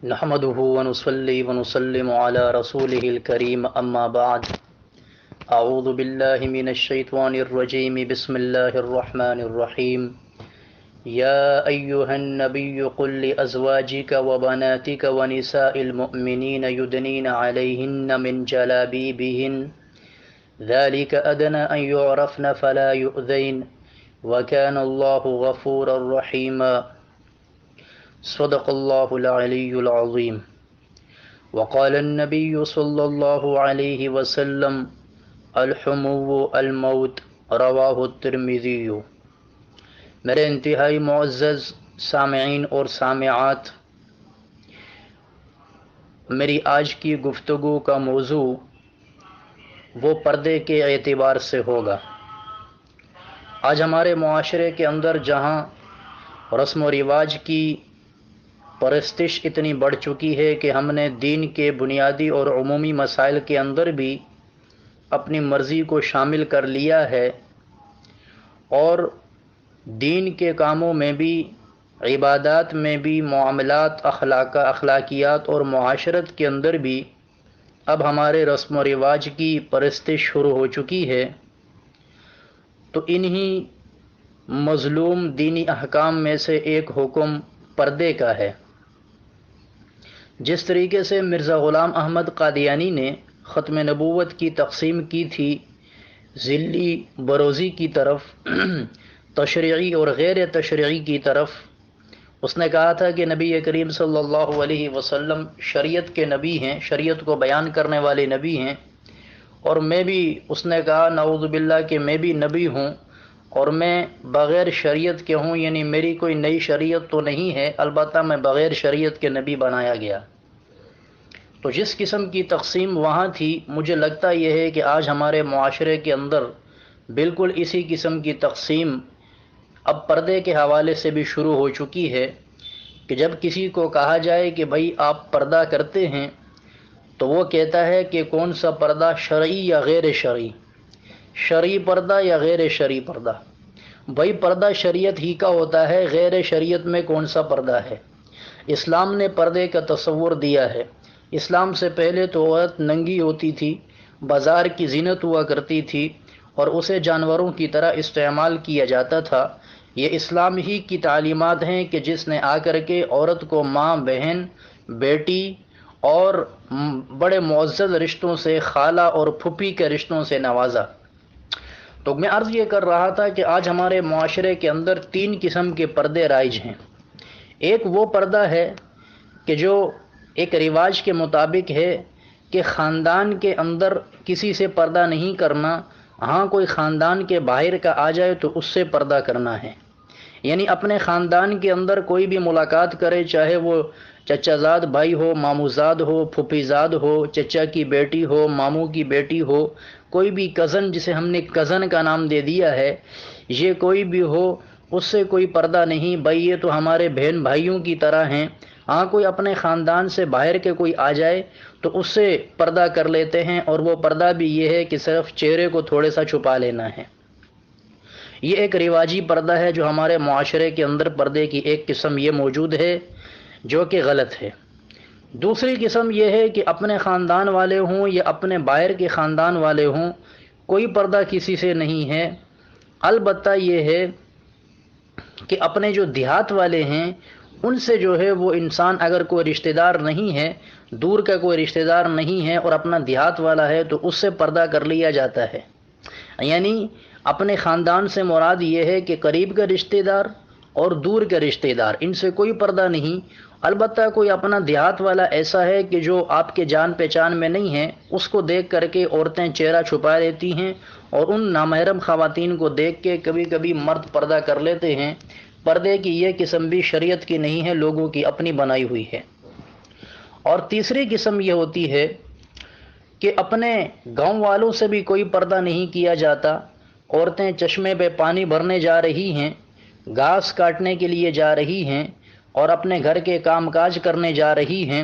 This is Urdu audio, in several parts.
نحمده ونصلي ونسلم على رسوله الكريم أما بعد. أعوذ بالله من الشيطان الرجيم. بسم الله الرحمن الرحيم. يا أيها النبي قل لأزواجك وبناتك ونساء المؤمنين يدنين عليهن من جلابيبهن ذلك أدنى أن يعرفن فلا يؤذين وكان الله غفورا رحيما. صدق الله العلي العظيم. وقال النبي صلى الله عليه وسلم الحمو الموت. رواہ الترمذی. میرے انتہائی معزز سامعین اور سامعات، میری آج کی گفتگو کا موضوع وہ پردے کے اعتبار سے ہوگا. آج ہمارے معاشرے کے اندر جہاں رسم و رواج کی پرستش اتنی بڑھ چکی ہے کہ ہم نے دین کے بنیادی اور عمومی مسائل کے اندر بھی اپنی مرضی کو شامل کر لیا ہے، اور دین کے کاموں میں بھی، عبادات میں بھی، معاملات، اخلاقیات اور معاشرت کے اندر بھی اب ہمارے رسم و رواج کی پرستش شروع ہو چکی ہے. تو انہی مظلوم دینی احکام میں سے ایک حکم پردے کا ہے. جس طریقے سے مرزا غلام احمد قادیانی نے ختم نبوت کی تقسیم کی تھی ذلی بروزی کی طرف، تشریعی اور غیر تشریعی کی طرف، اس نے کہا تھا کہ نبی کریم صلی اللہ علیہ وسلم شریعت کے نبی ہیں، شریعت کو بیان کرنے والے نبی ہیں، اور میں بھی، اس نے کہا نعوذ باللہ کہ میں بھی نبی ہوں، اور میں بغیر شریعت کے ہوں، یعنی میری کوئی نئی شریعت تو نہیں ہے، البتہ میں بغیر شریعت کے نبی بنایا گیا. تو جس قسم کی تقسیم وہاں تھی، مجھے لگتا یہ ہے کہ آج ہمارے معاشرے کے اندر بالکل اسی قسم کی تقسیم اب پردے کے حوالے سے بھی شروع ہو چکی ہے، کہ جب کسی کو کہا جائے کہ بھائی آپ پردہ کرتے ہیں، تو وہ کہتا ہے کہ کون سا پردہ، شرعی یا غیر شرعی، شرعی پردہ یا غیر شرعی پردہ. بھائی پردہ شریعت ہی کا ہوتا ہے، غیر شریعت میں کون سا پردہ ہے؟ اسلام نے پردے کا تصور دیا ہے. اسلام سے پہلے تو عورت ننگی ہوتی تھی، بازار کی زینت ہوا کرتی تھی، اور اسے جانوروں کی طرح استعمال کیا جاتا تھا. یہ اسلام ہی کی تعلیمات ہیں کہ جس نے آ کر کے عورت کو ماں، بہن، بیٹی اور بڑے معزز رشتوں سے، خالہ اور پھوپھی کے رشتوں سے نوازا. تو میں عرض یہ کر رہا تھا کہ آج ہمارے معاشرے کے اندر تین قسم کے پردے رائج ہیں. ایک وہ پردہ ہے کہ جو ایک رواج کے مطابق ہے کہ خاندان کے اندر کسی سے پردہ نہیں کرنا، ہاں کوئی خاندان کے باہر کا آ جائے تو اس سے پردہ کرنا ہے. یعنی اپنے خاندان کے اندر کوئی بھی ملاقات کرے، چاہے وہ چچا زاد بھائی ہو، ماموں زاد ہو، پھوپھی زاد ہو، چچا کی بیٹی ہو، ماموں کی بیٹی ہو، کوئی بھی کزن، جسے ہم نے کزن کا نام دے دیا ہے، یہ کوئی بھی ہو، اس سے کوئی پردہ نہیں. بھائی یہ تو ہمارے بہن بھائیوں کی طرح ہیں. ہاں کوئی اپنے خاندان سے باہر کے کوئی آ جائے تو اس سے پردہ کر لیتے ہیں، اور وہ پردہ بھی یہ ہے کہ صرف چہرے کو تھوڑے سا چھپا لینا ہے. یہ ایک رواجی پردہ ہے جو ہمارے معاشرے کے اندر پردے کی ایک قسم یہ موجود ہے جو کہ غلط ہے. دوسری قسم یہ ہے کہ اپنے خاندان والے ہوں یا اپنے باہر کے خاندان والے ہوں، کوئی پردہ کسی سے نہیں ہے. البتہ یہ ہے کہ اپنے جو دیہات والے ہیں ان سے جو ہے وہ انسان اگر کوئی رشتہ دار نہیں ہے، دور کا کوئی رشتہ دار نہیں ہے اور اپنا دیہات والا ہے، تو اس سے پردہ کر لیا جاتا ہے. یعنی اپنے خاندان سے مراد یہ ہے کہ قریب کا رشتہ دار اور دور کا رشتہ دار، ان سے کوئی پردہ نہیں. البتہ کوئی اپنا دیہات والا ایسا ہے کہ جو آپ کے جان پہچان میں نہیں ہے، اس کو دیکھ کر کے عورتیں چہرہ چھپا لیتی ہیں، اور ان نامحرم خواتین کو دیکھ کے کبھی کبھی مرد پردہ کر لیتے ہیں. پردے کی یہ قسم بھی شریعت کی نہیں ہے، لوگوں کی اپنی بنائی ہوئی ہے. اور تیسری قسم یہ ہوتی ہے کہ اپنے گاؤں والوں سے بھی کوئی پردہ نہیں کیا جاتا. عورتیں چشمے پہ پانی بھرنے جا رہی ہیں، گھاس کاٹنے کے لیے جا رہی ہیں، اور اپنے گھر کے کام کاج کرنے جا رہی ہیں،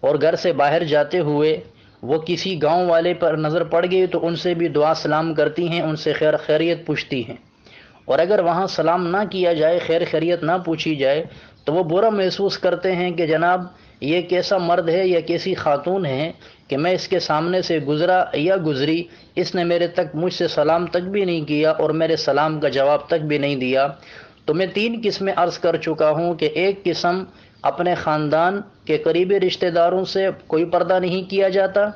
اور گھر سے باہر جاتے ہوئے وہ کسی گاؤں والے پر نظر پڑ گئی تو ان سے بھی دعا سلام کرتی ہیں، ان سے خیر خیریت پوچھتی ہیں. اور اگر وہاں سلام نہ کیا جائے، خیر خیریت نہ پوچھی جائے، تو وہ برا محسوس کرتے ہیں کہ جناب یہ کیسا مرد ہے یا کیسی خاتون ہے کہ میں اس کے سامنے سے گزرا یا گزری، اس نے میرے تک مجھ سے سلام تک بھی نہیں کیا اور میرے سلام کا جواب تک بھی نہیں دیا۔ تو میں 3 قسمیں عرض کر چکا ہوں کہ ایک قسم اپنے خاندان کے قریبی رشتہ داروں سے کوئی پردہ نہیں کیا جاتا،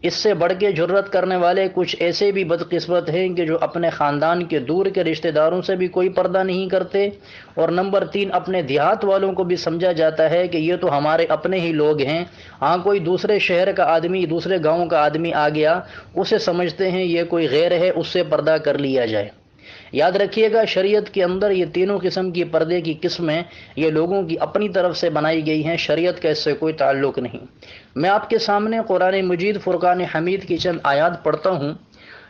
اس سے بڑھ کے جرت کرنے والے کچھ ایسے بھی بدقسمت ہیں کہ جو اپنے خاندان کے دور کے رشتہ داروں سے بھی کوئی پردہ نہیں کرتے، اور نمبر 3 اپنے دیہات والوں کو بھی سمجھا جاتا ہے کہ یہ تو ہمارے اپنے ہی لوگ ہیں، ہاں کوئی دوسرے شہر کا آدمی، دوسرے گاؤں کا آدمی آ گیا، اسے سمجھتے ہیں یہ کوئی غیر ہے، اس سے پردہ کر لیا جائے۔ یاد رکھیے گا شریعت کے اندر یہ تینوں قسم کی پردے کی قسمیں یہ لوگوں کی اپنی طرف سے بنائی گئی ہیں، شریعت کا اس سے کوئی تعلق نہیں۔ میں آپ کے سامنے قرآن مجید فرقان حمید کی چند آیات پڑھتا ہوں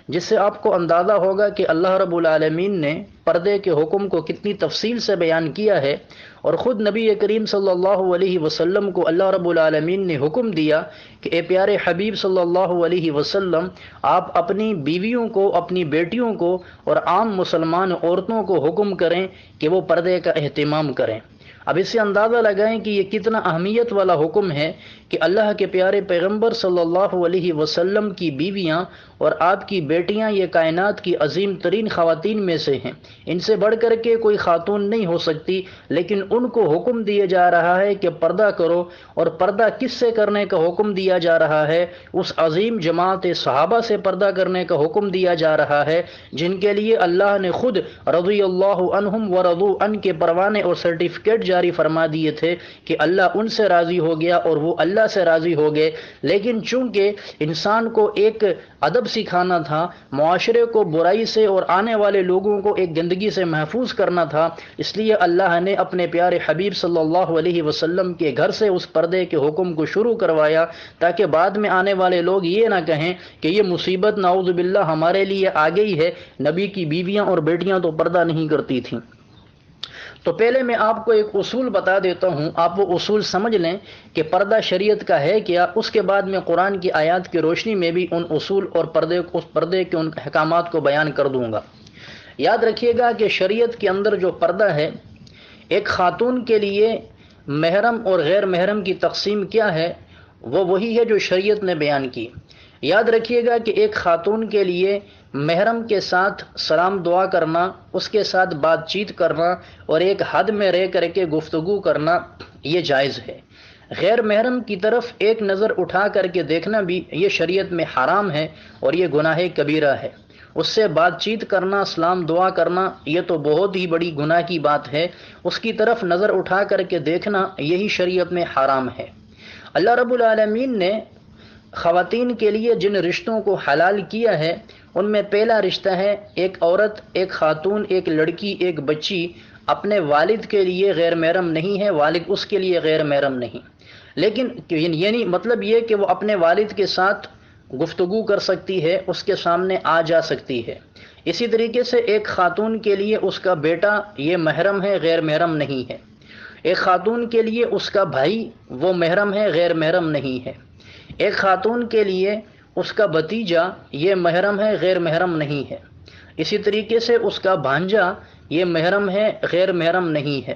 جس سے آپ کو اندازہ ہوگا کہ اللہ رب العالمین نے پردے کے حکم کو کتنی تفصیل سے بیان کیا ہے، اور خود نبی کریم صلی اللہ علیہ وسلم کو اللہ رب العالمین نے حکم دیا کہ اے پیارے حبیب صلی اللہ علیہ وسلم، آپ اپنی بیویوں کو، اپنی بیٹیوں کو اور عام مسلمان عورتوں کو حکم کریں کہ وہ پردے کا اہتمام کریں۔ اب اس سے اندازہ لگائیں کہ یہ کتنا اہمیت والا حکم ہے کہ اللہ کے پیارے پیغمبر صلی اللہ علیہ وسلم کی بیویاں اور آپ کی بیٹیاں یہ کائنات کی عظیم ترین خواتین میں سے ہیں، ان سے بڑھ کر کے کوئی خاتون نہیں ہو سکتی، لیکن ان کو حکم دیا جا رہا ہے کہ پردہ کرو، اور پردہ کس سے کرنے کا حکم دیا جا رہا ہے؟ اس عظیم جماعت صحابہ سے پردہ کرنے کا حکم دیا جا رہا ہے جن کے لیے اللہ نے خود رضی اللہ عنہم ورضوا عنہ کے پروانے اور سرٹیفکیٹ جاری فرما دیے تھے کہ اللہ ان سے راضی ہو گیا اور وہ اللہ سے راضی ہو گئے۔ لیکن چونکہ انسان کو ایک ادب سکھانا تھا، معاشرے کو برائی سے اور آنے والے لوگوں کو ایک گندگی سے محفوظ کرنا تھا، اس لیے اللہ نے اپنے پیارے حبیب صلی اللہ علیہ وسلم کے گھر سے اس پردے کے حکم کو شروع کروایا، تاکہ بعد میں آنے والے لوگ یہ نہ کہیں کہ یہ مصیبت نعوذ باللہ ہمارے لیے آ گئی ہے، نبی کی بیویاں اور بیٹیاں تو پردہ نہیں کرتی تھیں۔ تو پہلے میں آپ کو ایک اصول بتا دیتا ہوں، آپ وہ اصول سمجھ لیں کہ پردہ شریعت کا ہے کیا، اس کے بعد میں قرآن کی آیات کی روشنی میں بھی ان اصول اور اس پردے کے ان احکامات کو بیان کر دوں گا۔ یاد رکھیے گا کہ شریعت کے اندر جو پردہ ہے، ایک خاتون کے لیے محرم اور غیر محرم کی تقسیم کیا ہے، وہ وہی ہے جو شریعت نے بیان کی۔ یاد رکھیے گا کہ ایک خاتون کے لیے محرم کے ساتھ سلام دعا کرنا، اس کے ساتھ بات چیت کرنا اور ایک حد میں رہ کر کے گفتگو کرنا یہ جائز ہے۔ غیر محرم کی طرف ایک نظر اٹھا کر کے دیکھنا بھی یہ شریعت میں حرام ہے اور یہ گناہ کبیرہ ہے۔ اس سے بات چیت کرنا، سلام دعا کرنا یہ تو بہت ہی بڑی گناہ کی بات ہے، اس کی طرف نظر اٹھا کر کے دیکھنا یہی شریعت میں حرام ہے۔ اللہ رب العالمین نے خواتین کے لیے جن رشتوں کو حلال کیا ہے ان میں پہلا رشتہ ہے ایک عورت، ایک خاتون، ایک لڑکی، ایک بچی اپنے والد کے لیے غیر محرم نہیں ہے، والد اس کے لیے غیر محرم نہیں، لیکن یعنی مطلب یہ کہ وہ اپنے والد کے ساتھ گفتگو کر سکتی ہے، اس کے سامنے آ جا سکتی ہے۔ اسی طریقے سے ایک خاتون کے لیے اس کا بیٹا یہ محرم ہے، غیر محرم نہیں ہے۔ ایک خاتون کے لیے اس کا بھائی وہ محرم ہے، غیر محرم نہیں ہے۔ ایک خاتون کے لیے اس کا بھتیجا یہ محرم ہے، غیر محرم نہیں ہے۔ اسی طریقے سے اس کا بھانجا یہ محرم ہے، غیر محرم نہیں ہے۔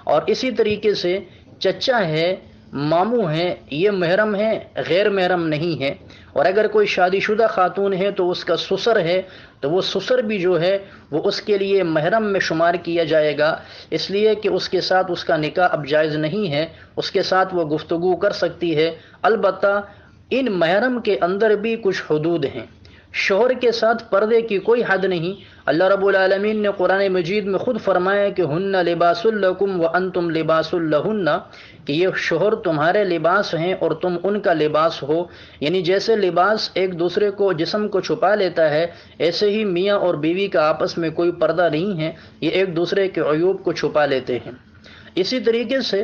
اور اسی طریقے سے چچا ہے، ماموں ہے، یہ محرم ہے، غیر محرم نہیں ہے۔ اور اگر کوئی شادی شدہ خاتون ہے تو اس کا سسر ہے، تو وہ سسر بھی جو ہے وہ اس کے لیے محرم میں شمار کیا جائے گا، اس لیے کہ اس کے ساتھ اس کا نکاح اب جائز نہیں ہے، اس کے ساتھ وہ گفتگو کر سکتی ہے۔ البتہ ان محرم کے اندر بھی کچھ حدود ہیں۔ شوہر کے ساتھ پردے کی کوئی حد نہیں۔ اللہ رب العالمین نے قرآن مجید میں خود فرمایا کہ ہن لباس لکم وانتم لباس لہن، کہ یہ شوہر تمہارے لباس ہیں اور تم ان کا لباس ہو، یعنی جیسے لباس ایک دوسرے کو جسم کو چھپا لیتا ہے، ایسے ہی میاں اور بیوی کا آپس میں کوئی پردہ نہیں ہے، یہ ایک دوسرے کے عیوب کو چھپا لیتے ہیں۔ اسی طریقے سے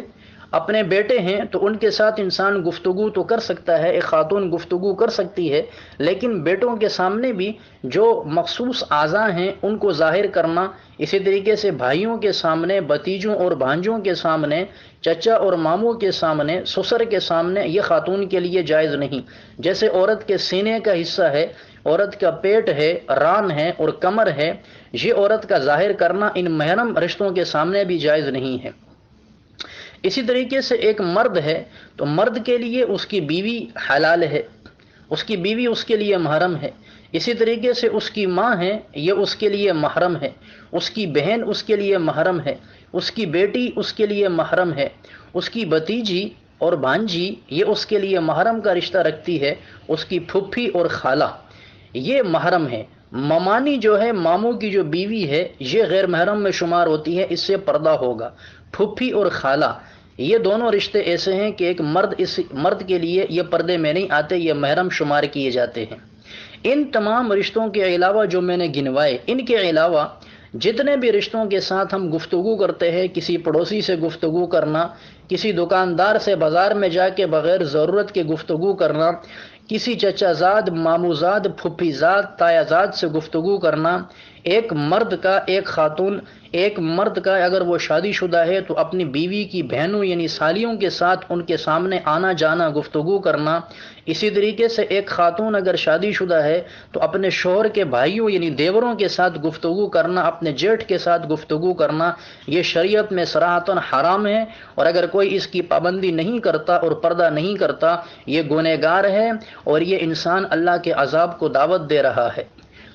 اپنے بیٹے ہیں تو ان کے ساتھ انسان گفتگو تو کر سکتا ہے، ایک خاتون گفتگو کر سکتی ہے، لیکن بیٹوں کے سامنے بھی جو مخصوص اعضاء ہیں ان کو ظاہر کرنا، اسی طریقے سے بھائیوں کے سامنے، بھتیجوں اور بھانجوں کے سامنے، چچا اور ماموں کے سامنے، سسر کے سامنے، یہ خاتون کے لیے جائز نہیں۔ جیسے عورت کے سینے کا حصہ ہے، عورت کا پیٹ ہے، ران ہے اور کمر ہے، یہ عورت کا ظاہر کرنا ان محرم رشتوں کے سامنے بھی جائز نہیں ہے۔ اسی طریقے سے ایک مرد ہے تو مرد کے لیے اس کی بیوی حلال ہے، اس کی بیوی اس کے لیے محرم ہے۔ اسی طریقے سے اس کی ماں ہے، یہ اس کے لیے محرم ہے، اس کی بہن اس کے لیے محرم ہے، اس کی بیٹی اس کے لیے محرم ہے، اس کی بھتیجی اور بھانجی یہ اس کے لیے محرم کا رشتہ رکھتی ہے، اس کی پھپھی اور خالہ یہ محرم ہے۔ ممانی جو ہے، ماموں کی جو بیوی ہے، یہ غیر محرم میں شمار ہوتی ہے، اس سے پردہ ہوگا۔ پھپھی اور خالہ یہ دونوں رشتے ایسے ہیں کہ ایک مرد کے لیے یہ پردے میں نہیں آتے، یہ محرم شمار کیے جاتے ہیں۔ ان تمام رشتوں کے علاوہ جو میں نے گنوائے، ان کے علاوہ جتنے بھی رشتوں کے ساتھ ہم گفتگو کرتے ہیں، کسی پڑوسی سے گفتگو کرنا، کسی دکاندار سے بازار میں جا کے بغیر ضرورت کے گفتگو کرنا، کسی چچا زاد، مامو زاد، پھپھی زاد، تایا زاد سے گفتگو کرنا، ایک مرد کا اگر وہ شادی شدہ ہے تو اپنی بیوی کی بہنوں یعنی سالیوں کے ساتھ ان کے سامنے آنا جانا گفتگو کرنا۔ اسی طریقے سے ایک خاتون اگر شادی شدہ ہے تو اپنے شوہر کے بھائیوں یعنی دیوروں کے ساتھ گفتگو کرنا، اپنے جیٹھ کے ساتھ گفتگو کرنا، یہ شریعت میں صراحتاً حرام ہے، اور اگر کوئی اس کی پابندی نہیں کرتا اور پردہ نہیں کرتا یہ گنہگار ہے، اور یہ انسان اللہ کے عذاب کو دعوت دے رہا ہے۔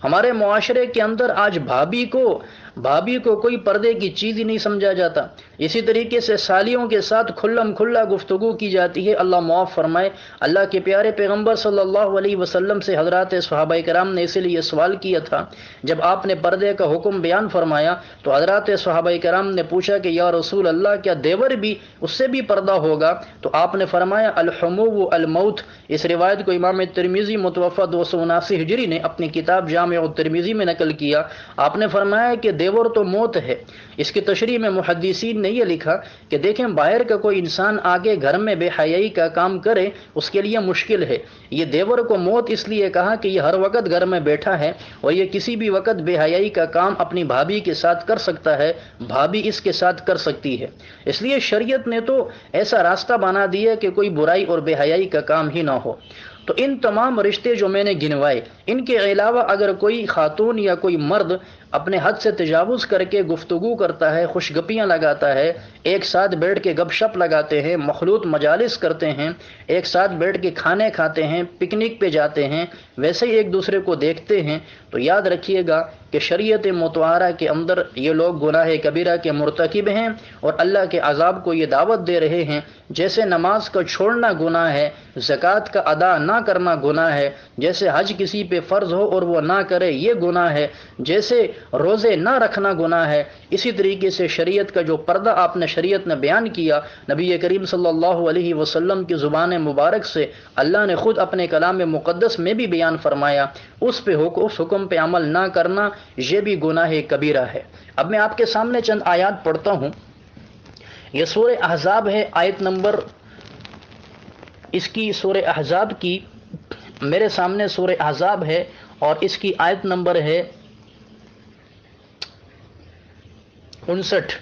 ہمارے معاشرے کے اندر آج بھابھی کو کوئی پردے کی چیز ہی نہیں سمجھا جاتا۔ اسی طریقے سے سالیوں کے ساتھ کھلم کھلا گفتگو کی جاتی ہے۔ اللہ معاف فرمائے، اللہ کے پیارے پیغمبر صلی اللہ علیہ وسلم سے حضرات صحابہ کرام نے اسی لیے سوال کیا تھا، جب آپ نے پردے کا حکم بیان فرمایا تو حضرات صحابہ کرام نے پوچھا کہ یا رسول اللہ کیا دیور بھی اس سے بھی پردہ ہوگا؟ تو آپ نے فرمایا الحمو الموت۔ اس روایت کو امام ترمذی متوفہ 279 ہجری نے اپنی کتاب جامع الترمذی میں نقل کیا۔ آپ نے فرمایا کہ دیور تو موت ہے۔ اس کی تشریح میں محدثین نے یہ لکھا کہ دیکھیں باہر کا کوئی انسان آگے گھر میں بے حیائی کا کام کرے اس کے لیے مشکل ہے، یہ دیور کو موت اس لیے کہا کہ یہ ہر وقت گھر میں بیٹھا ہے اور یہ کسی بھی وقت بے حیائی کا کام اپنی بھابھی کے ساتھ کر سکتا ہے، بھابھی اس کے ساتھ کر سکتی ہے۔ اس لیے شریعت نے تو ایسا راستہ بنا دیا کہ کوئی برائی اور بے حیائی کا کام ہی نہ ہو۔ تو ان تمام رشتے جو میں نے گنوائے، ان کے علاوہ اگر کوئی خاتون یا کوئی مرد اپنے حد سے تجاوز کر کے گفتگو کرتا ہے، خوش گپیاں لگاتا ہے، ایک ساتھ بیٹھ کے گپ شپ لگاتے ہیں، مخلوط مجالس کرتے ہیں، ایک ساتھ بیٹھ کے کھانے کھاتے ہیں، پکنک پہ جاتے ہیں، ویسے ہی ایک دوسرے کو دیکھتے ہیں، تو یاد رکھیے گا کہ شریعت مطہرہ کے اندر یہ لوگ گناہ کبیرہ کے مرتکب ہیں اور اللہ کے عذاب کو یہ دعوت دے رہے ہیں۔ جیسے نماز کا چھوڑنا گناہ ہے، زکوٰۃ کا ادا نہ کرنا گناہ ہے، جیسے حج کسی پہ فرض ہو اور وہ نہ کرے یہ گناہ ہے، جیسے روزے نہ رکھنا گناہ ہے، اسی طریقے سے شریعت کا جو پردہ آپ نے شریعت نے بیان کیا، نبی کریم صلی اللہ علیہ وسلم کی زبان مبارک سے اللہ نے خود اپنے کلام مقدس میں بھی بیان فرمایا، اس حکم پہ عمل نہ کرنا یہ بھی گناہ کبیرہ ہے۔ اب میں آپ کے سامنے چند آیات پڑھتا ہوں۔ یہ سورہ احزاب ہے، آیت نمبر اس کی سورہ احزاب کی میرے سامنے سورہ احزاب ہے اور اس کی آیت نمبر ہے 59،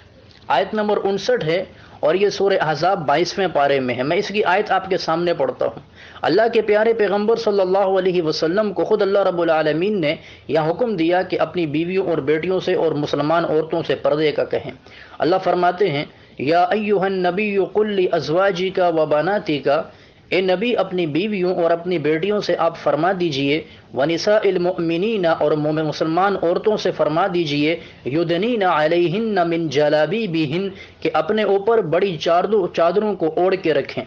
آیت نمبر 59 ہے، اور یہ سورہ احزاب 22ویں پارے میں ہے۔ میں اس کی آیت آپ کے سامنے پڑھتا ہوں۔ اللہ کے پیارے پیغمبر صلی اللہ علیہ وسلم کو خود اللہ رب العالمین نے یہ حکم دیا کہ اپنی بیویوں اور بیٹیوں سے اور مسلمان عورتوں سے پردے کا کہیں۔ اللہ فرماتے ہیں یا ایھا النبی قل لازواجک و بناتک، اے نبی اپنی بیویوں اور اپنی بیٹیوں سے آپ فرما دیجئے، ونساء المؤمنین اور مسلمان عورتوں سے فرما دیجئے، یدنین علیہن من جلابیبہن کہ اپنے اوپر بڑی چادروں کو اوڑھ کے رکھیں۔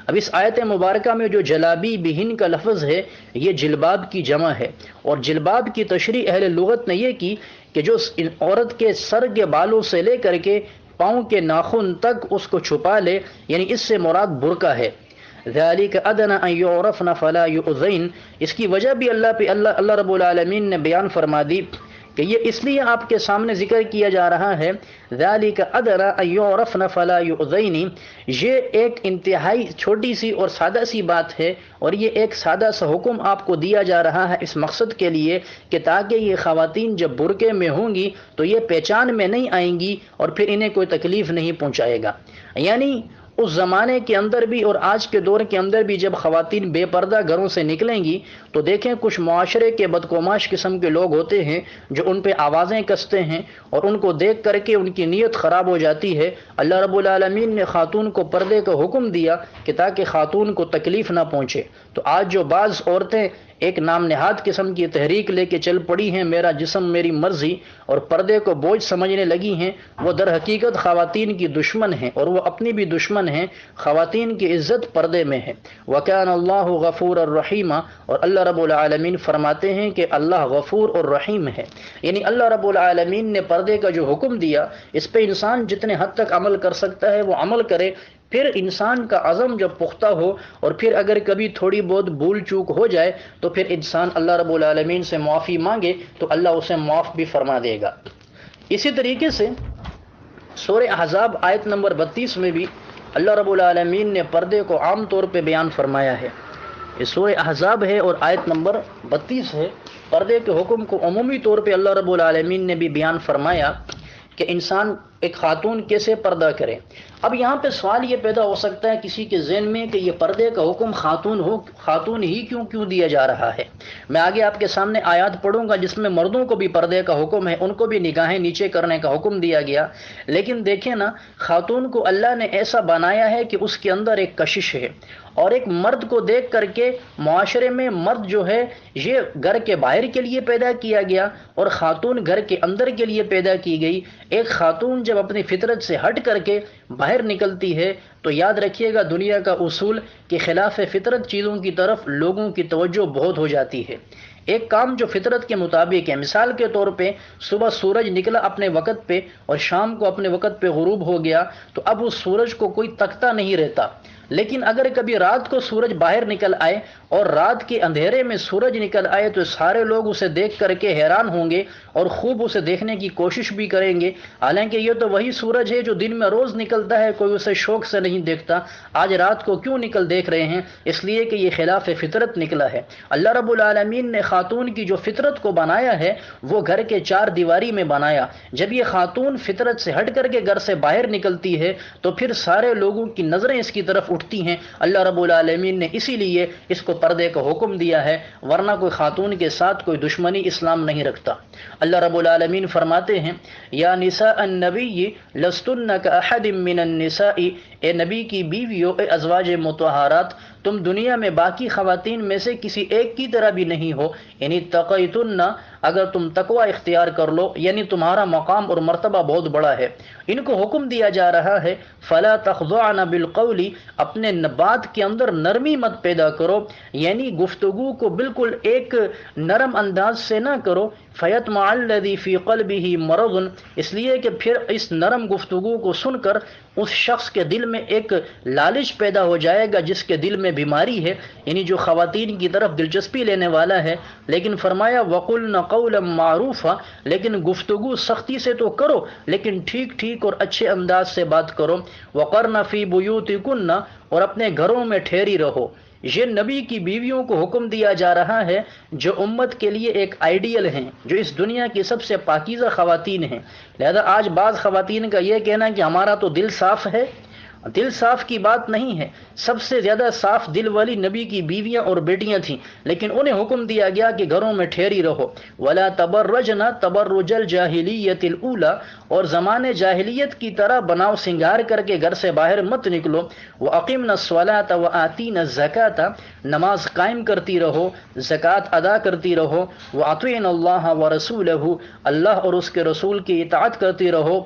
اب اس آیت مبارکہ میں جو جلابیبہن کا لفظ ہے یہ جلباب کی جمع ہے، اور جلباب کی تشریح اہل لغت نے یہ کی کہ جو عورت کے سر کے بالوں سے لے کر کے پاؤں کے ناخن تک اس کو چھپا لے، یعنی اس سے مراد برقع ہے۔ ذالک ادنی ان یعرفن فلا یؤذین، اس کی وجہ بھی اللہ رب العالمین نے بیان فرما دی کہ یہ اس لیے آپ کے سامنے ذکر کیا جا رہا ہے، ذالک ادنی ان یعرفن فلا یؤذین، یہ ایک انتہائی چھوٹی سی اور سادہ سی بات ہے، اور یہ ایک سادہ سا حکم آپ کو دیا جا رہا ہے اس مقصد کے لیے کہ تاکہ یہ خواتین جب برقعے میں ہوں گی تو یہ پہچان میں نہیں آئیں گی اور پھر انہیں کوئی تکلیف نہیں پہنچائے گا۔ یعنی اس زمانے کے اندر بھی اور آج کے دور کے اندر بھی جب خواتین بے پردہ گھروں سے نکلیں گی تو دیکھیں کچھ معاشرے کے بدقماش قسم کے لوگ ہوتے ہیں جو ان پہ آوازیں کستے ہیں اور ان کو دیکھ کر کے ان کی نیت خراب ہو جاتی ہے۔ اللہ رب العالمین نے خاتون کو پردے کا حکم دیا کہ تاکہ خاتون کو تکلیف نہ پہنچے، تو آج جو بعض عورتیں ایک نام نہاد قسم کی تحریک لے کے چل پڑی ہیں، میرا جسم میری مرضی، اور پردے کو بوجھ سمجھنے لگی ہیں، وہ در حقیقت خواتین کی دشمن ہیں اور وہ اپنی بھی دشمن ہیں۔ خواتین کی عزت پردے میں ہے۔ وَكَانَ اللَّهُ غَفُورًا رَحِيمًا، اور اللہ رب العالمین فرماتے ہیں کہ اللہ غفور اور رحیم ہے، یعنی اللہ رب العالمین نے پردے کا جو حکم دیا اس پہ انسان جتنے حد تک عمل کر سکتا ہے وہ عمل کرے۔ پھر انسان کا عزم جب پختہ ہو اور پھر اگر کبھی تھوڑی بہت بھول چوک ہو جائے تو پھر انسان اللہ رب العالمین سے معافی مانگے تو اللہ اسے معاف بھی فرما دے گا۔ اسی طریقے سے سورہ احزاب آیت نمبر 32 میں بھی اللہ رب العالمین نے پردے کو عام طور پہ بیان فرمایا ہے۔ یہ سورہ احزاب ہے اور آیت نمبر 32 ہے۔ پردے کے حکم کو عمومی طور پہ اللہ رب العالمین نے بھی بیان فرمایا کہ انسان ایک خاتون کیسے پردہ کرے۔ اب یہاں پہ سوال یہ پیدا ہو سکتا ہے کسی کے ذہن میں کہ یہ پردے کا حکم خاتون ہی کیوں دیا جا رہا ہے۔ میں آگے آپ کے سامنے آیات پڑھوں گا جس میں مردوں کو بھی پردے کا حکم ہے، ان کو بھی نگاہیں نیچے کرنے کا حکم دیا گیا، لیکن دیکھیں نا خاتون کو اللہ نے ایسا بنایا ہے کہ اس کے اندر ایک کشش ہے، اور ایک مرد کو دیکھ کر کے معاشرے میں مرد جو ہے یہ گھر کے باہر کے لیے پیدا کیا گیا اور خاتون گھر کے اندر کے لیے پیدا کی گئی۔ ایک خاتون جب اپنی فطرت سے ہٹ کر کے باہر نکلتی ہے تو یاد رکھیے گا دنیا کا اصول کہ خلاف فطرت چیزوں کی طرف لوگوں کی توجہ بہت ہو جاتی ہے۔ ایک کام جو فطرت کے مطابق ہے، مثال کے طور پہ صبح سورج نکلا اپنے وقت پہ اور شام کو اپنے وقت پہ غروب ہو گیا تو اب اس سورج کو کوئی تکتا نہیں رہتا، لیکن اگر کبھی رات کو سورج باہر نکل آئے اور رات کے اندھیرے میں سورج نکل آئے تو سارے لوگ اسے دیکھ کر کے حیران ہوں گے اور خوب اسے دیکھنے کی کوشش بھی کریں گے، حالانکہ یہ تو وہی سورج ہے جو دن میں روز نکلتا ہے، کوئی اسے شوق سے نہیں دیکھتا۔ آج رات کو کیوں دیکھ رہے ہیں؟ اس لیے کہ یہ خلاف فطرت نکلا ہے۔ اللہ رب العالمین نے خاتون کی جو فطرت کو بنایا ہے وہ گھر کے چار دیواری میں بنایا۔ جب یہ خاتون فطرت سے ہٹ کر کے گھر سے باہر نکلتی ہے تو پھر سارے لوگوں کی نظریں اس کی طرف اٹھتی ہیں۔ اللہ رب العالمین نے اسی لیے اس کو پردے کا حکم دیا ہے، ورنہ کوئی خاتون کے ساتھ کوئی دشمنی اسلام نہیں رکھتا۔ اللہ رب العالمین فرماتے ہیں یا نساء النبی لستن کاحد من النساء، اے نبی کی بیویوں، اے ازواج مطہرات، تم دنیا میں باقی خواتین میں سے کسی ایک کی طرح بھی نہیں ہو، یعنی تقیتن، اگر تم تقوی اختیار کر لو، یعنی تمہارا مقام اور مرتبہ بہت بڑا ہے۔ ان کو حکم دیا جا رہا ہے فلا تخضعن بالقول، اپنے بات کے اندر نرمی مت پیدا کرو، یعنی گفتگو کو بالکل ایک نرم انداز سے نہ کرو، فیطمع الذی فی قلبہ مرض، اس لیے کہ پھر اس نرم گفتگو کو سن کر اس شخص کے دل میں ایک لالچ پیدا ہو جائے گا جس کے دل میں بیماری ہے، یعنی جو خواتین کی طرف دلچسپی لینے والا ہے۔ لیکن فرمایا وَقُلْنَ قَوْلًا مَعْرُوفًا، لیکن گفتگو سختی سے تو کرو لیکن ٹھیک ٹھیک اور اچھے انداز سے بات کرو۔ وَقَرْنَ فِي بُيُوتِكُنَّ، اور اپنے گھروں میں ٹھہری رہو۔ یہ نبی کی بیویوں کو حکم دیا جا رہا ہے جو امت کے لیے ایک آئیڈیل ہیں، جو اس دنیا کی سب سے پاکیزہ خواتین ہیں۔ لہذا آج بعض خواتین کا یہ کہنا کہ ہمارا تو دل صاف ہے، دل صاف کی بات نہیں ہے، سب سے زیادہ صاف دل والی نبی کی بیویاں اور بیٹیاں تھیں، لیکن انہیں حکم دیا گیا کہ گھروں میں ٹھہری رہو۔ وَلَا تَبَرَّجْنَ تَبَرُّجَ الْجَاهِلِيَّةِ الْأُولَى، اور زمانے جاہلیت کی طرح بناؤ سنگار کر کے گھر سے باہر مت نکلو۔ وَأَقِمْنَ الصَّلَاةَ وَآتِينَ الزَّكَاةَ، نماز قائم کرتی رہو، زکوٰۃ ادا کرتی رہو۔ وَأَطِيعْنَ اللَّهَ وَرَسُولَهُ، اللہ اور اس کے رسول کی اطاعت کرتی رہو۔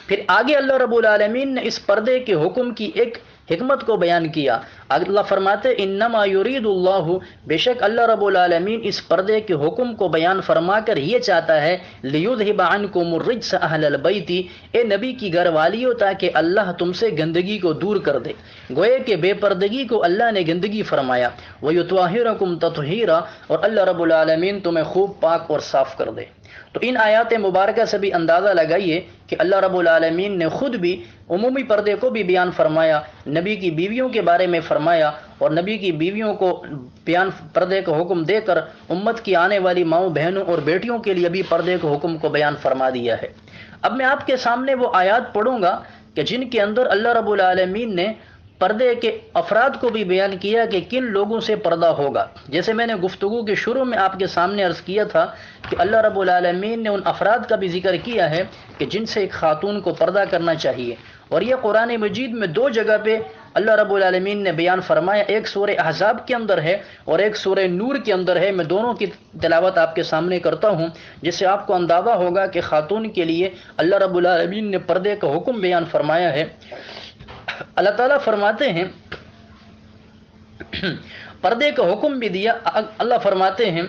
پھر آگے اللہ رب العالمین نے اس پردے کے حکم کی ایک حکمت کو بیان کیا۔ اللہ فرماتے انما یرید اللہ، بے شک اللہ رب العالمین اس پردے کے حکم کو بیان فرما کر یہ چاہتا ہے لیذھب عنکم الرجس اہل البیت، اے نبی کی گھر والیوں تاکہ اللہ تم سے گندگی کو دور کر دے۔ گوئے کہ بے پردگی کو اللہ نے گندگی فرمایا۔ ویطہرکم تطہیرا، اور اللہ رب العالمین تمہیں خوب پاک اور صاف کر دے۔ تو ان آیات مبارکہ سے بھی اندازہ لگائیے کہ اللہ رب العالمین نے خود بھی عمومی پردے کو بھی بیان فرمایا، نبی کی بیویوں کے بارے میں فرمایا، اور نبی کی بیویوں کو پردے کا حکم دے کر امت کی آنے والی ماؤں بہنوں اور بیٹیوں کے لیے بھی پردے کے حکم کو بیان فرما دیا ہے۔ اب میں آپ کے سامنے وہ آیات پڑھوں گا کہ جن کے اندر اللہ رب العالمین نے پردے کے افراد کو بھی بیان کیا کہ کن لوگوں سے پردہ ہوگا. جیسے میں نے گفتگو کے شروع میں آپ کے سامنے عرض کیا تھا کہ اللہ رب العالمین نے ان افراد کا بھی ذکر کیا ہے کہ جن سے ایک خاتون کو پردہ کرنا چاہیے، اور یہ قرآن مجید میں دو جگہ پہ اللہ رب العالمین نے بیان فرمایا. ایک سورہ احزاب کے اندر ہے اور ایک سورہ نور کے اندر ہے. میں دونوں کی تلاوت آپ کے سامنے کرتا ہوں جس سے آپ کو اندازہ ہوگا کہ خاتون کے لیے اللہ رب العالمین نے پردے کا حکم بیان فرمایا ہے. اللہ تعالیٰ فرماتے ہیں پردے کا حکم بھی دیا. اللہ فرماتے ہیں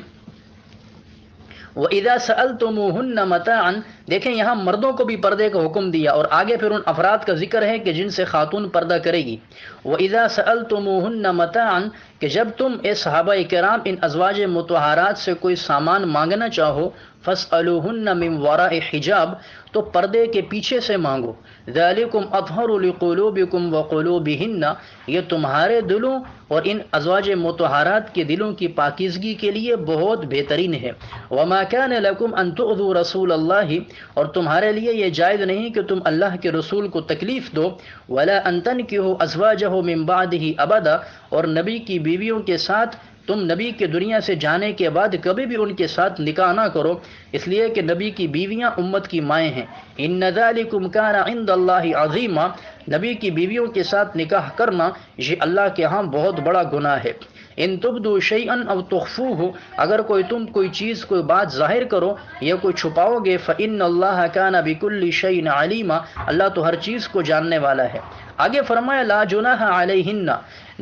وَإِذَا سَأَلْتُمُوهُنَّ مَتَاعًا، دیکھیں یہاں مردوں کو بھی پردے کا حکم دیا اور آگے پھر ان افراد کا ذکر ہے کہ جن سے خاتون پردہ کرے گی. وَإِذَا سَأَلْتُمُوهُنَّ مَتَاعًا، کہ جب تم اے صحابہ کرام ان ازواج مطہرات سے کوئی سامان مانگنا چاہو، فَاسْأَلُوهُنَّ مِنْ وَرَاءِ حِجَاب، تو پردے کے پیچھے سے مانگو. ذَلِكُمْ أَطْهَرُ لِقُلُوبِكُمْ وَقُلُوبِهِنَّ، یہ تمہارے دلوں اور ان ازواج مطہرات کے دلوں کی پاکیزگی کے لیے بہت بہترین ہے. وَمَا كَانَ لَكُمْ أَن تُؤْذُوا رَسُولَ اللَّهِ، اور تمہارے لیے یہ جائز نہیں کہ تم اللہ کے رسول کو تکلیف دو. وَلَا أَن تَنكِحُوا أَزْوَاجَهُ مِن بَعْدِهِ أَبَدًا، اور نبی کی بیویوں کے ساتھ تم نبی کے دنیا سے جانے کے بعد کبھی بھی ان کے ساتھ نکاح نہ کرو، اس لیے کہ نبی کی بیویاں امت کی مائیں ہیں. إِنَّ ذَلِكُمْ كَانَ عِندَ اللَّهِ عَظِيمًا، نبی کی بیویوں کے ساتھ نکاح کرنا یہ اللہ کے ہاں بہت بڑا گناہ ہے. ان تبدوا شیئا او تخفوه، اگر کوئی چیز کوئی بات ظاہر کرو یا کوئی چھپاؤ گے، فإن اللہ کان بکل شیء علیما، اللہ تو ہر چیز کو جاننے والا ہے. آگے فرمایا لا جناح علیہن،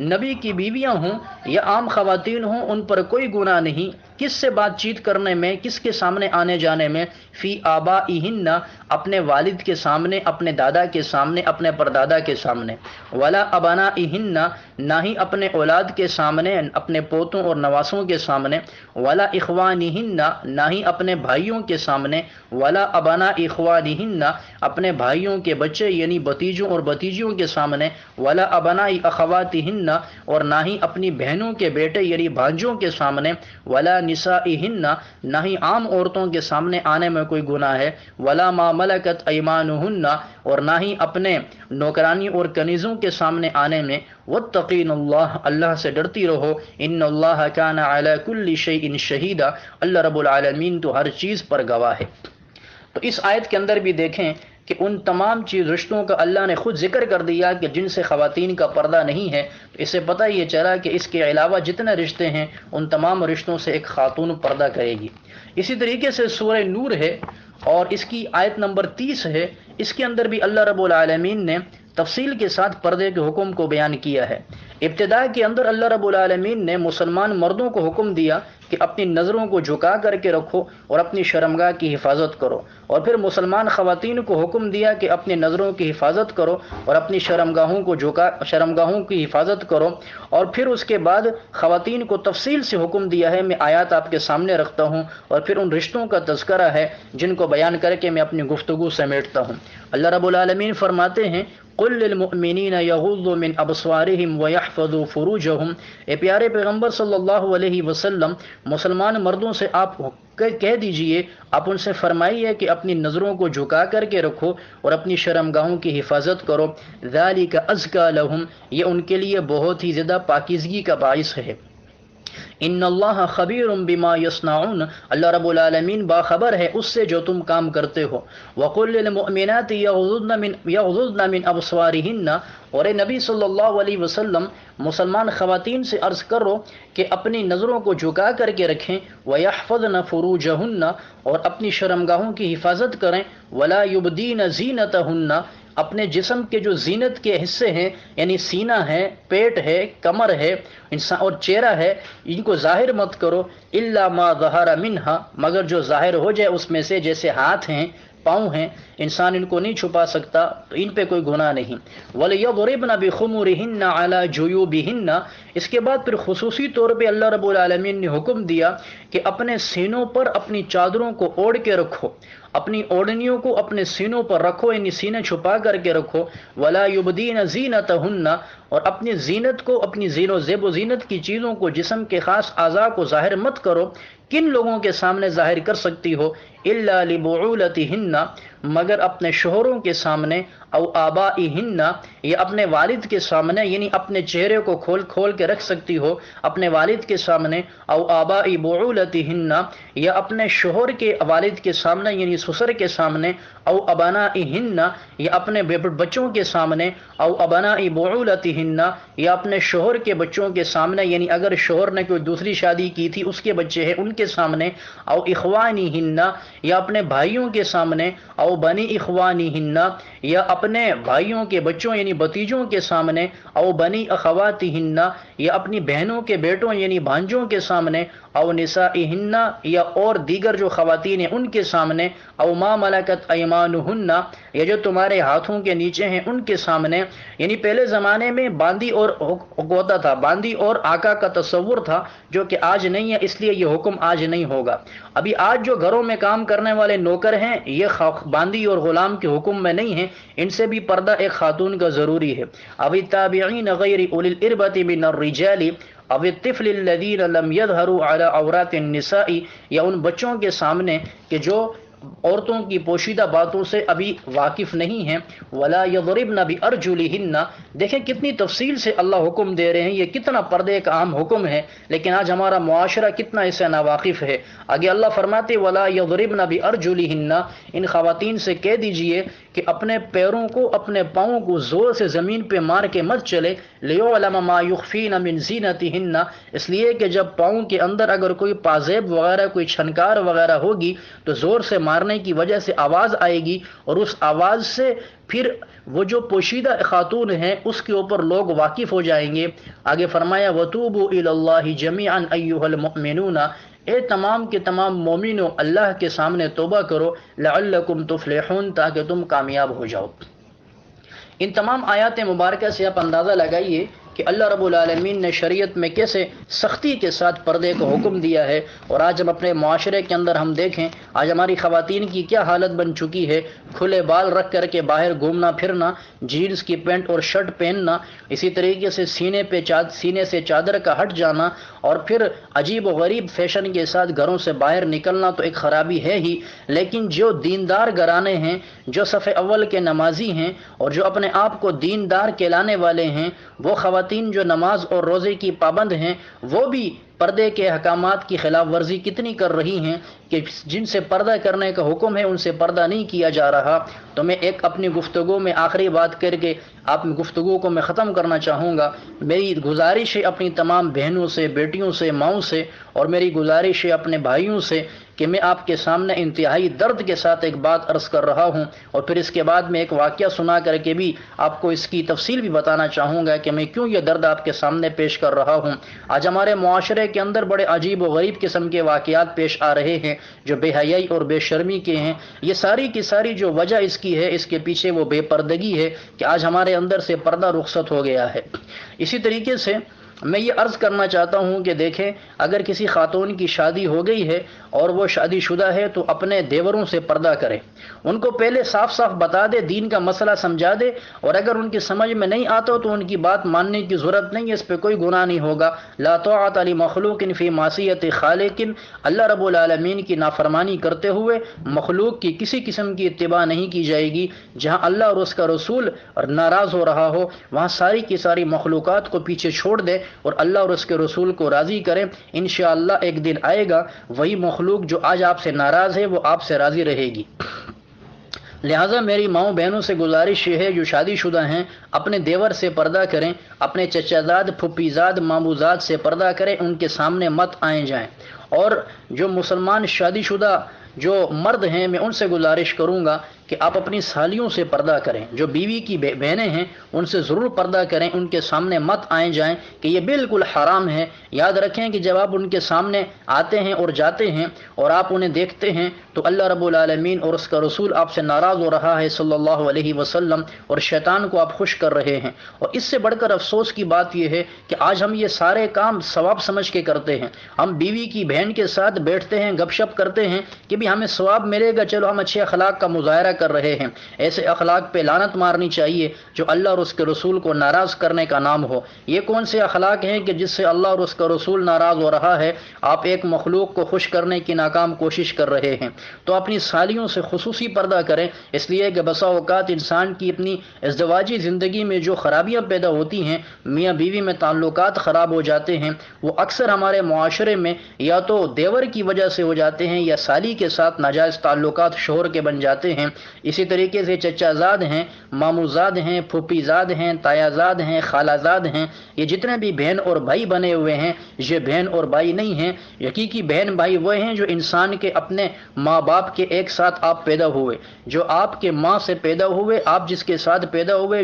نبی کی بیویاں ہوں یا عام خواتین ہوں ان پر کوئی گناہ نہیں کس سے بات چیت کرنے میں، کس کے سامنے آنے جانے میں، فی آبائہن، اپنے والد کے سامنے، اپنے دادا کے سامنے، اپنے پردادا کے سامنے. ولا ابنائہن، نہ ہی اپنے اولاد کے سامنے، اپنے پوتوں اور نواسوں کے سامنے. ولا اخوانہن، نہ ہی اپنے بھائیوں کے سامنے. ولا ابناء اخوانہن، اپنے بھائیوں کے بچے یعنی بھتیجوں اور بھتیجیوں کے سامنے. ولا ابناء اخواتہن، اور نہ ہی اپنی بہنوں کے بیٹے یعنی بھانجوں کے سامنے. ولا نسائہن، نہ ہی عام عورتوں کے سامنے آنے میں کوئی گناہ ہے. ولا ما ملکت ایمانہن، اور نہ ہی اپنے نوکرانی اور کنیزوں کے سامنے آنے میں. واتقین اللہ، اللہ سے ڈرتی رہو. ان اللہ کان علی کل شیء شہیدا، اللہ رب العالمین تو ہر چیز پر گواہ ہے. تو اس آیت کے اندر بھی دیکھیں کہ ان تمام چیز رشتوں کا اللہ نے خود ذکر کر دیا کہ جن سے خواتین کا پردہ نہیں ہے. تو اس سے پتہ یہ چلا کہ اس کے علاوہ جتنے رشتے ہیں ان تمام رشتوں سے ایک خاتون پردہ کرے گی. اسی طریقے سے سورہ نور ہے اور اس کی آیت نمبر 30 ہے. اس کے اندر بھی اللہ رب العالمین نے تفصیل کے ساتھ پردے کے حکم کو بیان کیا ہے. ابتدا کے اندر اللہ رب العالمین نے مسلمان مردوں کو حکم دیا کہ اپنی نظروں کو جھکا کر کے رکھو اور اپنی شرمگاہ کی حفاظت کرو، اور پھر مسلمان خواتین کو حکم دیا کہ اپنی نظروں کی حفاظت کرو اور اپنی شرمگاہوں کی حفاظت کرو. اور پھر اس کے بعد خواتین کو تفصیل سے حکم دیا ہے. میں آیات آپ کے سامنے رکھتا ہوں اور پھر ان رشتوں کا تذکرہ ہے جن کو بیان کر کے میں اپنی گفتگو سمیٹتا ہوں. اللہ رب العالمین فرماتے ہیں قل للمؤمنین یغضوا من ابصارہم ویحفظوا فروجہم، اے پیارے پیغمبر صلی اللہ علیہ وسلم مسلمان مردوں سے آپ کہہ دیجئے، آپ ان سے فرمائیے کہ اپنی نظروں کو جھکا کر کے رکھو اور اپنی شرمگاہوں کی حفاظت کرو. ذالک ازکی لہم، یہ ان کے لیے بہت ہی زیادہ پاکیزگی کا باعث ہے. ان اللہ خبیر بما یصنعون، اللہ رب العالمین باخبر ہے اس سے جو تم کام کرتے ہو. وقل للمؤمنات یغضضن من ابصارہن، اور اے نبی صلی اللہ علیہ وسلم مسلمان خواتین سے عرض کرو کہ اپنی نظروں کو جھکا کر کے رکھیں. ویحفظن فروجہن، اور اپنی شرمگاہوں کی حفاظت کریں. ولا یبدین زینتہن، اپنے جسم کے جو زینت کے حصے ہیں یعنی سینہ ہے، پیٹ ہے، کمر ہے انسان اور چہرہ ہے، ان کو ظاہر مت کرو. الا ما ظہر منہا، مگر جو ظاہر ہو جائے اس میں سے، جیسے ہاتھ ہیں، پاؤں ہیں، انسان ان کو نہیں چھپا سکتا تو ان پہ کوئی گناہ نہیں. وَلْيَضْرِبْنَ بِخُمُرِهِنَّ عَلَى جُيُوبِهِنَّ، اس کے بعد پھر خصوصی طور پہ اللہ رب العالمین نے حکم دیا کہ اپنے سینوں پر اپنی چادروں کو اوڑھ کے رکھو، اپنی اوڑھنیوں کو اپنے سینوں پر رکھو یعنی سینے چھپا کر کے رکھو. ولا یبدین زینتہن، اور اپنی زینت کو، اپنی زین و زیب و زینت کی چیزوں کو، جسم کے خاص اعضاء کو ظاہر مت کرو. کن لوگوں کے سامنے ظاہر کر سکتی ہو؟ الا لبعولتہن، مگر اپنے شوہروں کے سامنے، او آبائہن یا اپنے والد کے سامنے، یعنی اپنے چہرے کو کھول کھول کے رکھ سکتی ہو اپنے والد کے سامنے، او آبائی بعولتہن یا اپنے شوہر کے والد کے سامنے یعنی سسر کے سامنے، او ابنائہن یا اپنے بچوں کے سامنے، او ابنائی بعولتہن یا اپنے شوہر کے بچوں کے سامنے، یعنی اگر شوہر نے کوئی دوسری شادی کی تھی اس کے بچے ہیں ان کے سامنے، او اخوانہن یا اپنے بھائیوں کے سامنے، او بنی اخوانہن یا اپنے بھائیوں کے بچوں یعنی بھتیجوں کے سامنے، او بنی اخواتہن یا اپنی بہنوں کے بیٹوں یعنی بھانجوں کے سامنے، او نسائہن یا اور دیگر جو خواتین ہیں ان کے سامنے، او ما ملکت ایمانہن یا جو تمہارے ہاتھوں کے نیچے ہیں ان کے سامنے۔ یعنی پہلے زمانے میں باندی اور ہوتا تھا، باندی اور آقا کا تصور تھا جو کہ آج نہیں ہے، اس لیے یہ حکم آج نہیں ہوگا۔ ابھی آج جو گھروں میں کام کرنے والے نوکر ہیں یہ باندی اور غلام کے حکم میں نہیں ہیں، ان سے بھی پردہ ایک خاتون کا ضروری ہے۔ اب التابعین غیر اولی الاربۃ من الرجال اب الطفل الذین لم یظہروا علی عورات النساء یا ان بچوں کے سامنے کہ جو عورتوں کی پوشیدہ باتوں سے ابھی واقف نہیں ہیں، ولا یضربن بارجلہن، دیکھیں کتنی تفصیل سے اللہ حکم دے رہے ہیں، یہ کتنا پردے کا عام حکم ہے، لیکن آج ہمارا معاشرہ کتنا اس سے ناواقف ہے۔ آگے اللہ فرماتے ولا یضربن بارجلہن، ان خواتین سے کہہ دیجئے کہ اپنے پیروں کو اپنے پاؤں کو زور سے زمین پہ مار کے مت چلے، لیعلم ما یخفین من زینتہن، اس لیے کہ جب پاؤں کے اندر اگر کوئی پازیب وغیرہ کوئی چھنکار وغیرہ ہوگی تو زور سے مارنے کی وجہ سے آواز آئے گی، اور اس آواز سے پھر وہ جو پوشیدہ خاتون ہیں اس کے اوپر لوگ واقف ہو جائیں گے۔ آگے فرمایا وَتُوبُوا إِلَى اللَّهِ جَمِيعًا أَيُّهَا الْمُؤْمِنُونَ، اے تمام کے تمام مومنوں اللہ کے سامنے توبہ کرو، لعلکم تفلحون، تاکہ تم کامیاب ہو جاؤ۔ ان تمام آیات مبارکہ سے آپ اندازہ لگائیے کہ اللہ رب العالمین نے شریعت میں کیسے سختی کے ساتھ پردے کو حکم دیا ہے، اور آج ہم اپنے معاشرے کے اندر ہم دیکھیں آج ہماری خواتین کی کیا حالت بن چکی ہے، کھلے بال رکھ کر کے باہر گھومنا پھرنا، جینز کی پینٹ اور شرٹ پہننا، اسی طریقے سے سینے سے چادر کا ہٹ جانا، اور پھر عجیب و غریب فیشن کے ساتھ گھروں سے باہر نکلنا تو ایک خرابی ہے ہی، لیکن جو دیندار گھرانے ہیں، جو صف اول کے نمازی ہیں اور جو اپنے آپ کو دیندار کہلانے والے ہیں، وہ خواتین جو نماز اور روزے کی پابند ہیں، وہ بھی پردے کے احکامات کی خلاف ورزی کتنی کر رہی ہیں کہ جن سے پردہ کرنے کا حکم ہے ان سے پردہ نہیں کیا جا رہا۔ تو میں ایک اپنی گفتگو میں آخری بات کر کے آپ گفتگو کو میں ختم کرنا چاہوں گا۔ میری گزارش ہے اپنی تمام بہنوں سے، بیٹیوں سے، ماؤں سے، اور میری گزارش ہے اپنے بھائیوں سے کہ میں آپ کے سامنے انتہائی درد کے ساتھ ایک بات عرض کر رہا ہوں، اور پھر اس کے بعد میں ایک واقعہ سنا کر کے بھی آپ کو اس کی تفصیل بھی بتانا چاہوں گا کہ میں کیوں یہ درد آپ کے سامنے پیش کر رہا ہوں۔ آج ہمارے معاشرے کے اندر بڑے عجیب و غریب قسم کے واقعات پیش آ رہے ہیں جو بے حیائی اور بے شرمی کے ہیں۔ یہ ساری کی ساری جو وجہ اس کی ہے، اس کے پیچھے وہ بے پردگی ہے کہ آج ہمارے اندر سے پردہ رخصت ہو گیا ہے۔ اسی طریقے سے میں یہ عرض کرنا چاہتا ہوں کہ دیکھیں اگر کسی خاتون کی شادی ہو گئی ہے اور وہ شادی شدہ ہے تو اپنے دیوروں سے پردہ کرے، ان کو پہلے صاف صاف بتا دے، دین کا مسئلہ سمجھا دے، اور اگر ان کی سمجھ میں نہیں آتا تو ان کی بات ماننے کی ضرورت نہیں ہے، اس پہ کوئی گناہ نہیں ہوگا۔ لا طاعۃ لمخلوق فی معصیۃ خالق، اللہ رب العالمین کی نافرمانی کرتے ہوئے مخلوق کی کسی قسم کی اتباع نہیں کی جائے گی۔ جہاں اللہ اور اس کا رسول ناراض ہو رہا ہو وہاں ساری کی ساری مخلوقات کو پیچھے چھوڑ دے اور اللہ اور اس کے رسول کو راضی کریں۔ انشاءاللہ ایک دن آئے گا وہی مخلوق جو آج آپ سے ناراض ہے وہ آپ سے راضی رہے گی۔ لہٰذا میری ماؤں بہنوں سے گزارش یہ ہے جو شادی شدہ ہیں اپنے دیور سے پردہ کریں، اپنے چچا زاد، پھپھی زاد، مامو زاد سے پردہ کریں، ان کے سامنے مت آئیں جائیں۔ اور جو مسلمان شادی شدہ جو مرد ہیں میں ان سے گزارش کروں گا کہ آپ اپنی سالیوں سے پردہ کریں، جو بیوی کی بہنیں ہیں ان سے ضرور پردہ کریں، ان کے سامنے مت آئیں جائیں کہ یہ بالکل حرام ہے۔ یاد رکھیں کہ جب آپ ان کے سامنے آتے ہیں اور جاتے ہیں اور آپ انہیں دیکھتے ہیں تو اللہ رب العالمین اور اس کا رسول آپ سے ناراض ہو رہا ہے صلی اللہ علیہ وسلم، اور شیطان کو آپ خوش کر رہے ہیں۔ اور اس سے بڑھ کر افسوس کی بات یہ ہے کہ آج ہم یہ سارے کام ثواب سمجھ کے کرتے ہیں، ہم بیوی کی بہن کے ساتھ بیٹھتے ہیں، گپ شپ کرتے ہیں کہ بھی ہمیں ثواب ملے گا، چلو ہم اچھے اخلاق کا مظاہرہ کر رہے ہیں۔ ایسے اخلاق پہ لعنت مارنی چاہیے جو اللہ اور اس کے رسول کو ناراض کرنے کا نام ہو۔ یہ کون سے اخلاق ہیں کہ جس سے اللہ اور اس کا رسول ناراض ہو رہا ہے؟ آپ ایک مخلوق کو خوش کرنے کی ناکام کوشش کر رہے ہیں۔ تو اپنی سالیوں سے خصوصی پردہ کریں، اس لیے کہ بسا اوقات انسان کی اپنی ازدواجی زندگی میں جو خرابیاں پیدا ہوتی ہیں، میاں بیوی میں تعلقات خراب ہو جاتے ہیں، وہ اکثر ہمارے معاشرے میں یا تو دیور کی وجہ سے ہو جاتے ہیں یا سالی کے ساتھ ناجائز تعلقات شوہر کے بن جاتے ہیں۔ اسی طریقے سے چچا زاد ہیں، مامو زاد ہیں، پھوپھی زاد ہیں، تایا زاد ہیں، خالہ زاد ہیں، یہ جتنے بھی بہن اور بھائی بنے ہوئے ہیں یہ بہن اور بھائی نہیں ہیں۔ حقیقی بہن بھائی وہ ہیں جو انسان کے اپنے ماں باپ کے ایک ساتھ آپ پیدا ہوئے، جو آپ کے ماں سے پیدا ہوئے، آپ جس کے ساتھ پیدا ہوئے،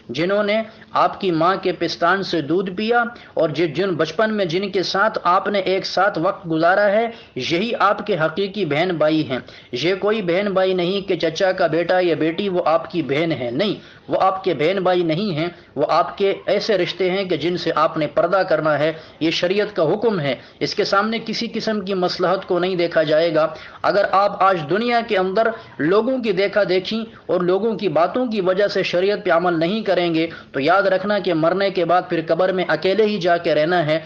جنہوں نے آپ کی ماں کے پستان سے دودھ پیا اور جن بچپن میں جن کے ساتھ آپ نے ایک ساتھ وقت گزارا ہے، یہی آپ کے حقیقی بہن بھائی ہیں۔ یہ کوئی بہن بھائی نہیں کہ چچا کا بیٹا یا بیٹی وہ آپ کی بہن ہے، نہیں، وہ آپ کے بہن بھائی نہیں ہیں، وہ آپ کے ایسے رشتے ہیں کہ جن سے آپ نے پردہ کرنا ہے۔ یہ شریعت کا حکم ہے، اس کے سامنے کسی قسم کی مصلحت کو نہیں دیکھا جائے گا۔ اگر آپ آج دنیا کے اندر لوگوں کی دیکھا دیکھی اور لوگوں کی باتوں کی وجہ سے شریعت پہ عمل نہیں کریں گے تو یاد رکھنا کہ مرنے کے بعد پھر قبر میں اکیلے ہی جا کے رہنا ہے۔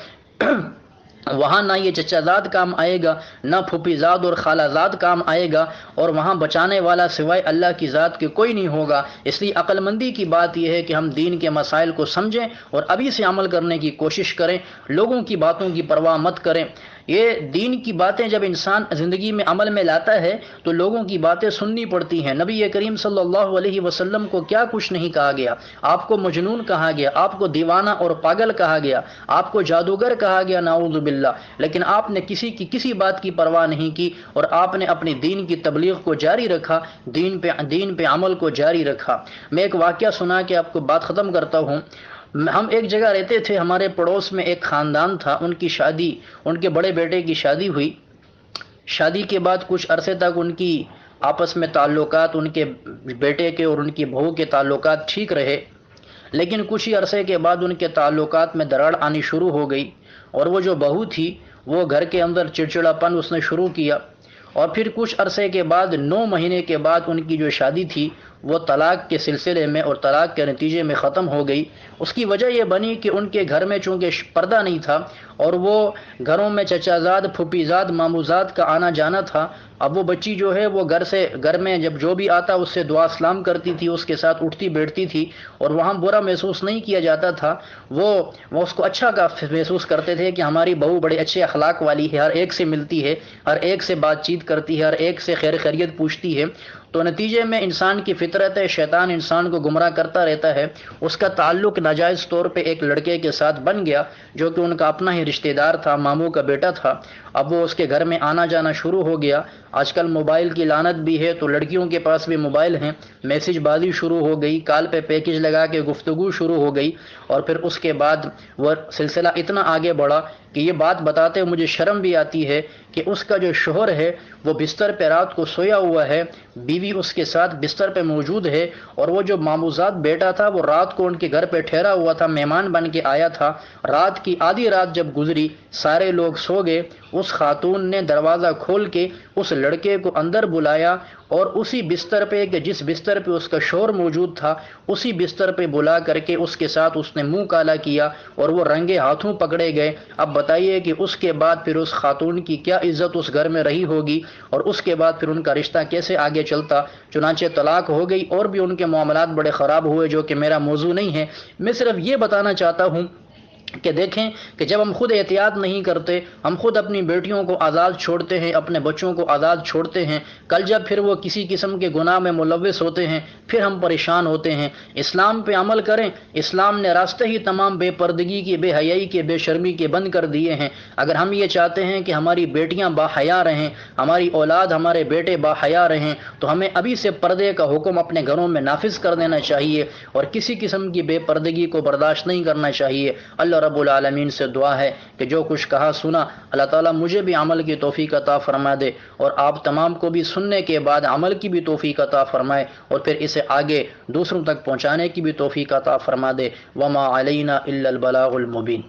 وہاں نہ یہ چچا زاد کام آئے گا، نہ پھوپھی زاد اور خالہ زاد کام آئے گا، اور وہاں بچانے والا سوائے اللہ کی ذات کے کوئی نہیں ہوگا۔ اس لیے عقل مندی کی بات یہ ہے کہ ہم دین کے مسائل کو سمجھیں اور ابھی سے عمل کرنے کی کوشش کریں، لوگوں کی باتوں کی پرواہ مت کریں۔ یہ دین کی باتیں جب انسان زندگی میں عمل میں لاتا ہے تو لوگوں کی باتیں سننی پڑتی ہیں۔ نبی کریم صلی اللہ علیہ وسلم کو کیا کچھ نہیں کہا گیا، آپ کو مجنون کہا گیا، آپ کو دیوانہ اور پاگل کہا گیا، آپ کو جادوگر کہا گیا، نعوذ باللہ، لیکن آپ نے کسی بات کی پرواہ نہیں کی اور آپ نے اپنی دین کی تبلیغ کو جاری رکھا، دین پہ عمل کو جاری رکھا۔ میں ایک واقعہ سنا کے آپ کو بات ختم کرتا ہوں۔ ہم ایک جگہ رہتے تھے، ہمارے پڑوس میں ایک خاندان تھا، ان کے بڑے بیٹے کی شادی ہوئی۔ شادی کے بعد کچھ عرصے تک ان کی آپس میں تعلقات، ان کے بیٹے کے اور ان کی بہو کے تعلقات ٹھیک رہے، لیکن کچھ ہی عرصے کے بعد ان کے تعلقات میں دراڑ آنی شروع ہو گئی، اور وہ جو بہو تھی وہ گھر کے اندر چڑچڑاپن اس نے شروع کیا، اور پھر کچھ عرصے کے بعد 9 مہینے کے بعد ان کی جو شادی تھی وہ طلاق کے سلسلے میں اور طلاق کے نتیجے میں ختم ہو گئی۔ اس کی وجہ یہ بنی کہ ان کے گھر میں چونکہ پردہ نہیں تھا اور وہ گھروں میں چچا زاد، پھوپھی زاد، مامو زاد کا آنا جانا تھا۔ اب وہ بچی جو ہے وہ گھر میں جب جو بھی آتا اس سے دعا سلام کرتی تھی، اس کے ساتھ اٹھتی بیٹھتی تھی، اور وہاں برا محسوس نہیں کیا جاتا تھا۔ وہ اس کو اچھا محسوس کرتے تھے کہ ہماری بہو بڑے اچھے اخلاق والی ہے، ہر ایک سے ملتی ہے، ہر ایک سے بات چیت کرتی ہے، ہر ایک سے خیر خیریت پوچھتی ہے۔ تو نتیجے میں انسان کی فطرت ہے، شیطان انسان کو گمراہ کرتا رہتا ہے۔ اس کا تعلق ناجائز طور پہ ایک لڑکے کے ساتھ بن گیا جو کہ ان کا اپنا ہی رشتہ دار تھا، ماموں کا بیٹا تھا۔ اب وہ اس کے گھر میں آنا جانا شروع ہو گیا۔ آج کل موبائل کی لعنت بھی ہے تو لڑکیوں کے پاس بھی موبائل ہیں، میسج بازی شروع ہو گئی، کال پہ پیکج لگا کے گفتگو شروع ہو گئی، اور پھر اس کے بعد وہ سلسلہ اتنا آگے بڑھا کہ یہ بات بتاتے مجھے شرم بھی آتی ہے کہ اس کا جو شوہر ہے وہ بستر پہ رات کو سویا ہوا ہے، بیوی اس کے ساتھ بستر پہ موجود ہے، اور وہ جو ماموزاد بیٹا تھا وہ رات کو ان کے گھر پہ ٹھہرا ہوا تھا، مہمان بن کے آیا تھا۔ رات کی آدھی رات جب گزری، سارے لوگ سو گئے، اس خاتون نے دروازہ کھول کے اس لڑکے کو اندر بلایا اور اسی بستر پہ کہ جس بستر پہ اس کا شوہر موجود تھا اسی بستر پہ بلا کر کے اس کے ساتھ اس نے منہ کالا کیا اور وہ رنگے ہاتھوں پکڑے گئے۔ اب بتائیے کہ اس کے بعد پھر اس خاتون کی کیا عزت اس گھر میں رہی ہوگی، اور اس کے بعد پھر ان کا رشتہ کیسے آگے چلتا۔ چنانچہ طلاق ہو گئی اور بھی ان کے معاملات بڑے خراب ہوئے، جو کہ میرا موضوع نہیں ہے۔ میں صرف یہ بتانا چاہتا ہوں کہ دیکھیں کہ جب ہم خود احتیاط نہیں کرتے، ہم خود اپنی بیٹیوں کو آزاد چھوڑتے ہیں، اپنے بچوں کو آزاد چھوڑتے ہیں، کل جب پھر وہ کسی قسم کے گناہ میں ملوث ہوتے ہیں پھر ہم پریشان ہوتے ہیں۔ اسلام پہ عمل کریں، اسلام نے راستے ہی تمام بے پردگی کے، بے حیائی کے، بے شرمی کے بند کر دیے ہیں۔ اگر ہم یہ چاہتے ہیں کہ ہماری بیٹیاں با حیا رہیں، ہماری اولاد، ہمارے بیٹے با حیا رہیں، تو ہمیں ابھی سے پردے کا حکم اپنے گھروں میں نافذ کر دینا چاہیے اور کسی قسم کی بے پردگی کو برداشت نہیں کرنا چاہیے۔ اللہ رب العالمین سے دعا ہے کہ جو کچھ کہا سنا اللہ تعالیٰ مجھے بھی عمل کی توفیق عطا فرما دے، اور آپ تمام کو بھی سننے کے بعد عمل کی بھی توفیق عطا فرمائے، اور پھر اسے آگے دوسروں تک پہنچانے کی بھی توفیق عطا فرما دے۔ وما علینا الا البلاغ المبین۔